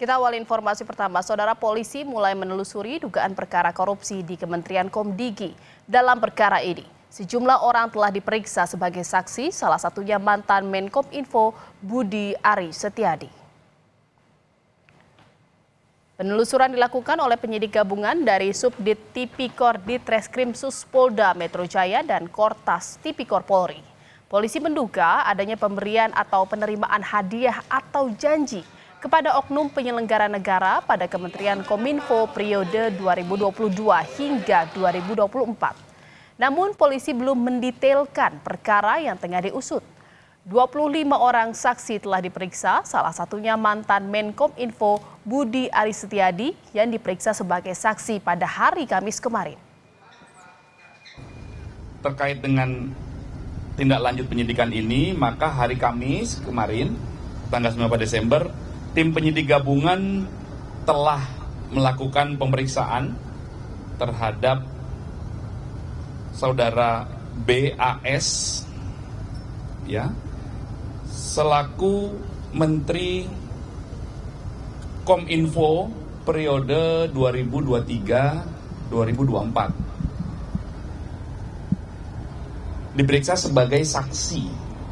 Kita awal informasi pertama, Saudara, polisi mulai menelusuri dugaan perkara korupsi di Kementerian Komdigi. Dalam perkara ini, sejumlah orang telah diperiksa sebagai saksi, salah satunya mantan Menkominfo Budi Ari Setiadi. Penelusuran dilakukan oleh penyidik gabungan dari Subdit Tipikor Ditreskrimsus Polda Metro Jaya dan Kortas Tipikor Polri. Polisi menduga adanya pemberian atau penerimaan hadiah atau janji kepada oknum penyelenggara negara pada Kementerian Kominfo periode 2022 hingga 2024. Namun polisi belum mendetailkan perkara yang tengah diusut. 25 orang saksi telah diperiksa, salah satunya mantan Menkominfo Budi Ari Setiadi yang diperiksa sebagai saksi pada hari Kamis kemarin. Terkait dengan tindak lanjut penyidikan ini, maka hari Kamis kemarin, tanggal 9 Desember, tim penyidik gabungan telah melakukan pemeriksaan terhadap saudara BAS ya, selaku Menteri Kominfo periode 2023-2024. Diperiksa sebagai saksi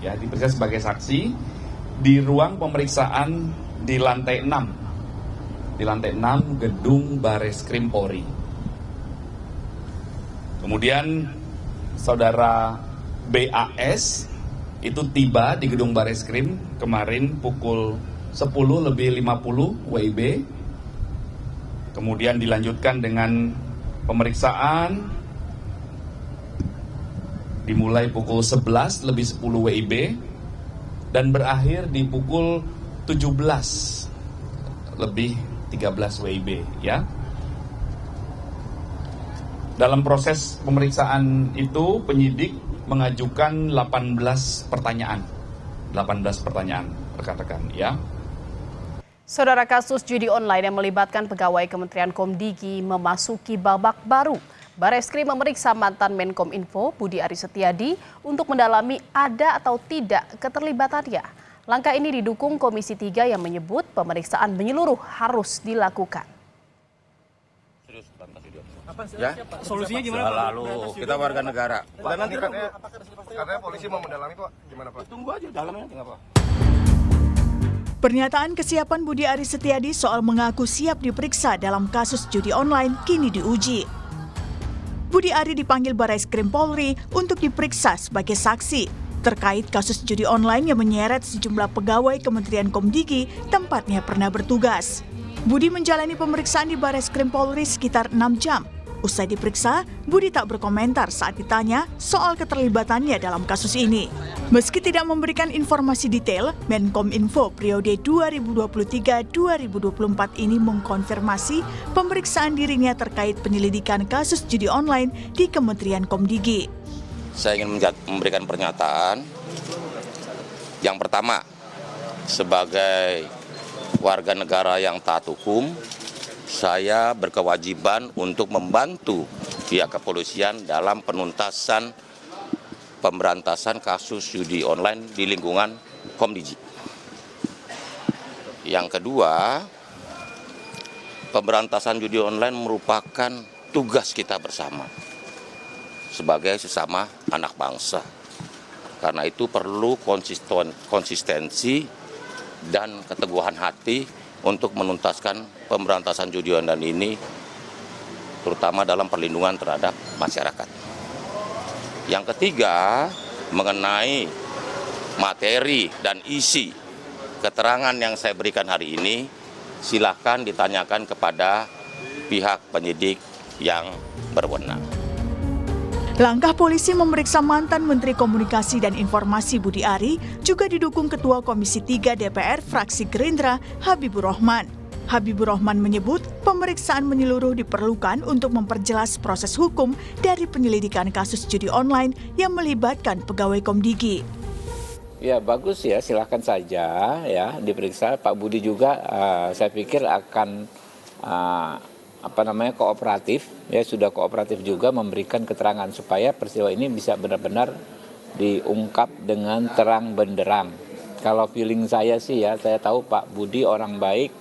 ya, diperiksa sebagai saksi di ruang pemeriksaan di lantai 6 gedung Bareskrim Polri. Kemudian saudara BAS itu tiba di gedung Bareskrim kemarin pukul 10:50 WIB. Kemudian dilanjutkan dengan pemeriksaan dimulai pukul 11:10 WIB dan berakhir di pukul 17:13 WIB ya. Dalam proses pemeriksaan itu penyidik mengajukan 18 pertanyaan rekan-rekan ya. Saudara, kasus judi online yang melibatkan pegawai Kementerian Komdigi memasuki babak baru. Bareskrim memeriksa mantan Menkominfo Budi Ari Setiadi untuk mendalami ada atau tidak keterlibatannya. Langkah ini didukung Komisi 3 yang menyebut pemeriksaan menyeluruh harus dilakukan. Ya, solusinya gimana, Pak? Lalu kita warga negara. Pak, nanti katanya polisi mau mendalami, Pak. Gimana, Pak? Tunggu aja dalamnya, nggak apa. Pernyataan kesiapan Budi Ari Setiadi soal mengaku siap diperiksa dalam kasus judi online kini diuji. Budi Ari dipanggil Bareskrim Polri untuk diperiksa sebagai saksi terkait kasus judi online yang menyeret sejumlah pegawai Kementerian Komdigi tempatnya pernah bertugas. Budi menjalani pemeriksaan di Bareskrim Polri sekitar 6 jam. Usai diperiksa, Budi tak berkomentar saat ditanya soal keterlibatannya dalam kasus ini. Meski tidak memberikan informasi detail, Menkominfo periode 2023-2024 ini mengkonfirmasi pemeriksaan dirinya terkait penyelidikan kasus judi online di Kementerian Komdigi. Saya ingin memberikan pernyataan. Yang pertama, sebagai warga negara yang taat hukum, saya berkewajiban untuk membantu pihak kepolisian dalam penuntasan pemberantasan kasus judi online di lingkungan Komdigi. Yang kedua, pemberantasan judi online merupakan tugas kita bersama sebagai sesama anak bangsa. Karena itu perlu konsistensi dan keteguhan hati untuk menuntaskan pemberantasan judi online ini, terutama dalam perlindungan terhadap masyarakat. Yang ketiga, mengenai materi dan isi keterangan yang saya berikan hari ini, silakan ditanyakan kepada pihak penyidik yang berwenang. Langkah polisi memeriksa mantan Menteri Komunikasi dan Informasi Budi Ari juga didukung Ketua Komisi 3 DPR fraksi Gerindra Habibur Rahman. Habibur Rahman menyebut pemeriksaan menyeluruh diperlukan untuk memperjelas proses hukum dari penyelidikan kasus judi online yang melibatkan pegawai Komdigi. Ya bagus ya, silakan saja ya diperiksa. Pak Budi juga saya pikir akan kooperatif, ya sudah kooperatif juga memberikan keterangan supaya peristiwa ini bisa benar-benar diungkap dengan terang benderang. Kalau feeling saya sih ya, saya tahu Pak Budi orang baik,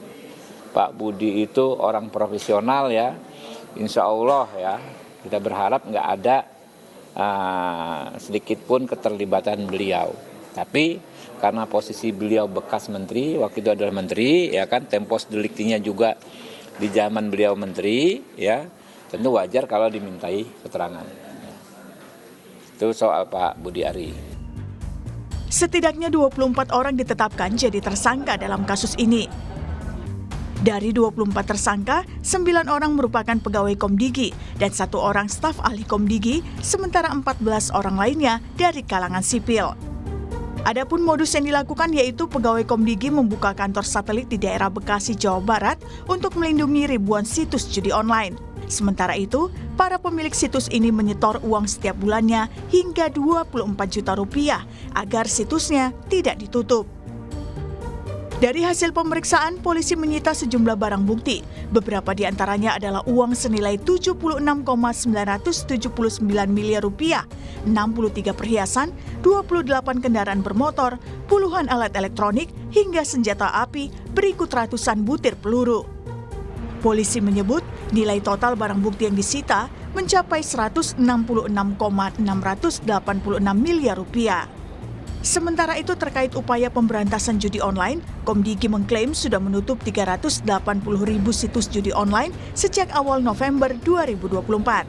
Pak Budi itu orang profesional ya, insya Allah ya, kita berharap nggak ada sedikit pun keterlibatan beliau. Tapi karena posisi beliau bekas menteri, waktu itu adalah menteri, ya kan, tempus deliktinya juga di zaman beliau menteri, ya, tentu wajar kalau dimintai keterangan. Itu soal Pak Budi Ari. Setidaknya 24 orang ditetapkan jadi tersangka dalam kasus ini. Dari 24 tersangka, 9 orang merupakan pegawai Komdigi dan 1 orang staf ahli Komdigi, sementara 14 orang lainnya dari kalangan sipil. Adapun modus yang dilakukan yaitu pegawai Komdigi membuka kantor satelit di daerah Bekasi, Jawa Barat untuk melindungi ribuan situs judi online. Sementara itu, para pemilik situs ini menyetor uang setiap bulannya hingga 24 juta rupiah agar situsnya tidak ditutup. Dari hasil pemeriksaan, polisi menyita sejumlah barang bukti. Beberapa di antaranya adalah uang senilai 76,979 miliar rupiah, 63 perhiasan, 28 kendaraan bermotor, puluhan alat elektronik, hingga senjata api berikut ratusan butir peluru. Polisi menyebut nilai total barang bukti yang disita mencapai 166,686 miliar rupiah. Sementara itu terkait upaya pemberantasan judi online, Komdigi mengklaim sudah menutup 380.000 situs judi online sejak awal November 2024.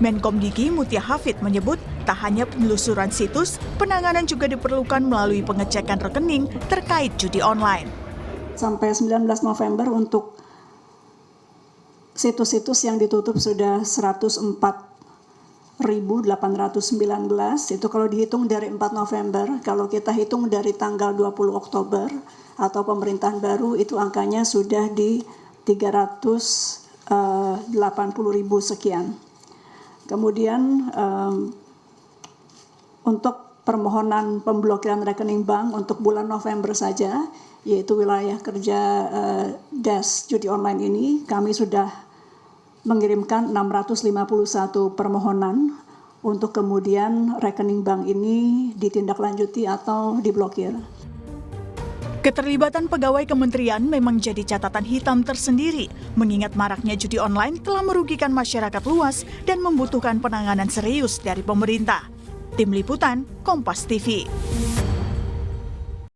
Menkomdigi Mutia Hafid menyebut tak hanya penelusuran situs, penanganan juga diperlukan melalui pengecekan rekening terkait judi online. Sampai 19 November untuk situs-situs yang ditutup sudah 104.819, itu kalau dihitung dari 4 November, kalau kita hitung dari tanggal 20 Oktober atau pemerintahan baru, itu angkanya sudah di 380.000 sekian. Kemudian untuk permohonan pemblokiran rekening bank untuk bulan November saja, yaitu wilayah kerja Des Judi Online ini, kami sudah mengirimkan 651 permohonan untuk kemudian rekening bank ini ditindaklanjuti atau diblokir. Keterlibatan pegawai kementerian memang jadi catatan hitam tersendiri, mengingat maraknya judi online telah merugikan masyarakat luas dan membutuhkan penanganan serius dari pemerintah. Tim Liputan, Kompas TV.